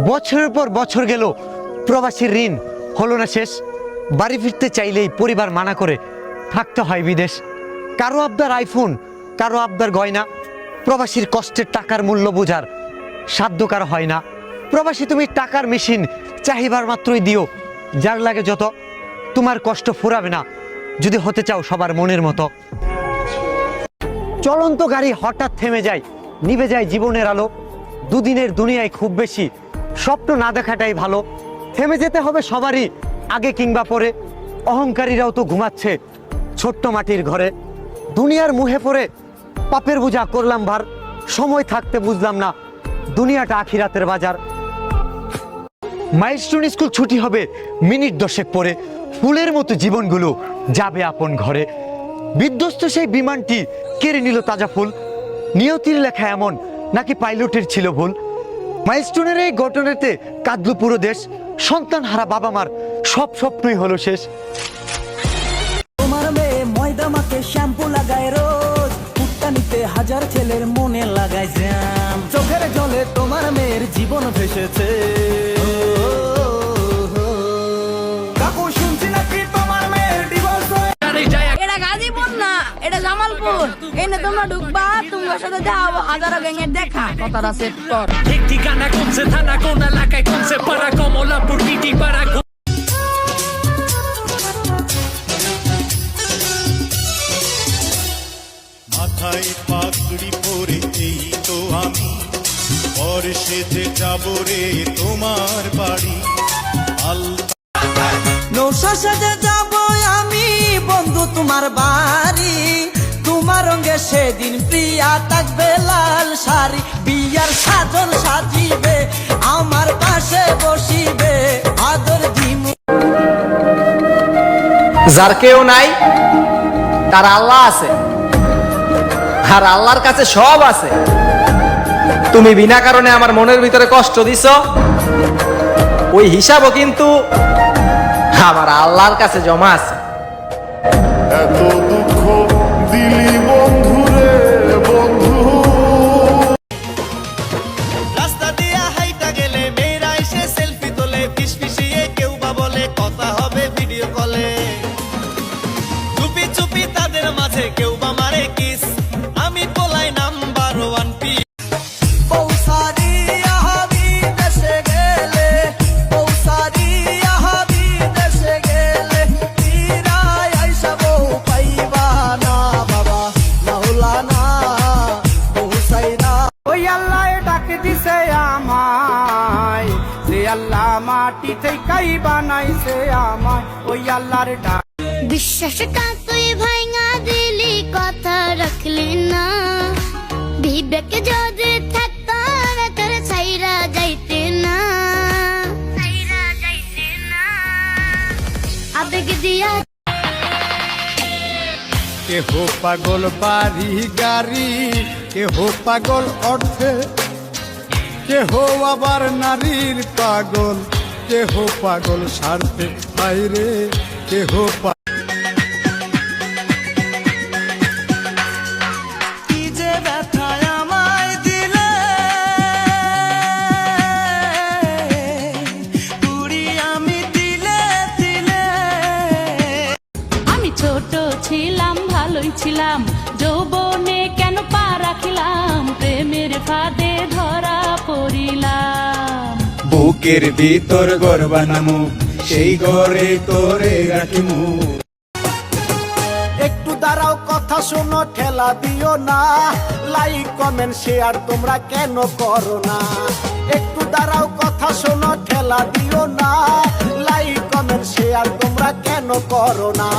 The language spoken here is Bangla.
বছরের পর বছর গেল, প্রবাসীর ঋণ হলো না শেষ। বাড়ি ফিরতে চাইলেই পরিবার মানা করে, থাকতে হয় বিদেশ। কারো আবদার আইফোন, কারো আবদার গয়না। প্রবাসীর কষ্টের টাকার মূল্য বোঝার সাধ্য কারো হয় না। প্রবাসী তুমি টাকার মেশিন, চাহিবার মাত্রই দিও যার লাগে যত। তোমার কষ্ট ফুরাবে না যদি হতে চাও সবার মনের মতো। চলন্ত গাড়ি হঠাৎ থেমে যায়, নিভে যায় জীবনের আলো। দুদিনের দুনিয়ায় খুব বেশি স্বপ্ন না দেখাটাই ভালো। থেমে যেতে হবে সবারই, আগে কিংবা পরে। অহংকারীরাও তো ঘুমাচ্ছে ছোট্ট মাটির ঘরে। দুনিয়ার মুহে পড়ে পাপের বোঝা করলাম ভার। সময় থাকতে বুঝলাম না দুনিয়াটা আখিরাতের বাজার। মাইলস্টোন স্কুল ছুটি হবে মিনিট 10 পরে। ফুলের মতো জীবনগুলো যাবে আপন ঘরে। বিধ্বস্ত সেই বিমানটি কেড়ে নিল তাজা ফুল। নিয়তির লেখা এমন নাকি পাইলটের ছিল ভুল। মাইলস্টোনের এই ঘটনাতে কাঁদলো পুরো দেশ। সন্তান হারা বাবা মার সব স্বপ্নই হলো শেষ। তোমার মেয়ে ময়দা মাখে শ্যাম্পু লাগায় রোজ, কুট্টানিতে হাজার ছেলের মনে লাগায় জ্যাম। চোখের জলে তোমার মেয়ের জীবন ভেসেছে। কাকু শুনছি নাকি তোমার মেয়ের ডিভোর্স হয়ে। এটা গাজীপুর না, এটা জামালপুর। এনে তোমরা ঢুকবা, তোমার সাথে যাও হাজারো গ্যাংয়ের দেখা। কথাটা সেট কর। ঠিক ঠিকানা কোনছে, থানা কোন এলাকায় কোনছে, পাড়া কমলাপুর টিটি পাড়া। মাথায় পাগড়ি পরে এই তো আমি, পরে সেজে যাব রে তোমার বাড়ি। নৌশা সাজে যাব আমি বন্ধু তোমার বাড়ি। তোমার রঙে সেদিন প্রিয়া থাকবে লাল শাড়ি। বিয়ার সাজন সাজিবে, আমার পাশে বসিবে, আদর দিমু। যার কেউ নাই তার আল্লাহ আছে, আর আল্লাহর কাছে সব আছে। তুমি বিনা কারণে আমার মনের ভিতরে কষ্ট দিছ, ওই হিসাবও কিন্তু আমার আল্লাহর কাছে জমা আছে। এত দুঃখ দিলি বন্ধু রে বন্ধু। রাস্তা দিয়া হাইটা গেলে মেয়েরা এসে সেলফি তোলে, ফিসফিসিয়ে কেউ বা বলে কথা হবে ভিডিও কলে। চুপি চুপি তাদের মাঝে কেউ বা মারে কিস, আমি পোলাই নাম্বার 1 পিস। পৌসারি আহাবি দেশে গেলে, পৌসারি আহাবি দেশে গেলে, তিরাই আইসা বউ পাইবা না বাবা মাওলানা পৌসাইরা। ওই আল্লাহ ডাক দিছে আমায়, যে আল্লাহ মাটি থেকেই বানাইছে আমায়, ওই আল্লাহর ডাক। বিশ্বাসটা তুই ভাঙা দিলি, কথা রাখলি না। বিবেকে যদি থাকতাম তোর ছাইরা যাইতে না, আবেগ দিয়া। কেহ পাগল বাড়ি গাড়ি, কেহ পাগল অর্থে, কেহ আবার নারীর পাগল, কেহ পাগল স্বার্থে। বাইরে কেহ কি যে ব্যথায় আমায় দিলে, পুরি আমি দিলে দিলে। আমি ছোট ছিলাম, ভালোই ছিলাম, যৌবনে কেন পা রাখিলাম, প্রেমের ফাঁদে ধরা পড়িলাম। বুকের ভিতর ঘর বানামু, সেই ঘরে তোরে রাখিমু। একটু দাঁড়াও কথা শোনো, ঠেলা দিও না। লাইক কমেন্ট শেয়ার তোমরা কেন করো না? একটু দাঁড়াও কথা শোনো, ঠেলা দিও না। লাইক কমেন্ট শেয়ার তোমরা কেন করো না?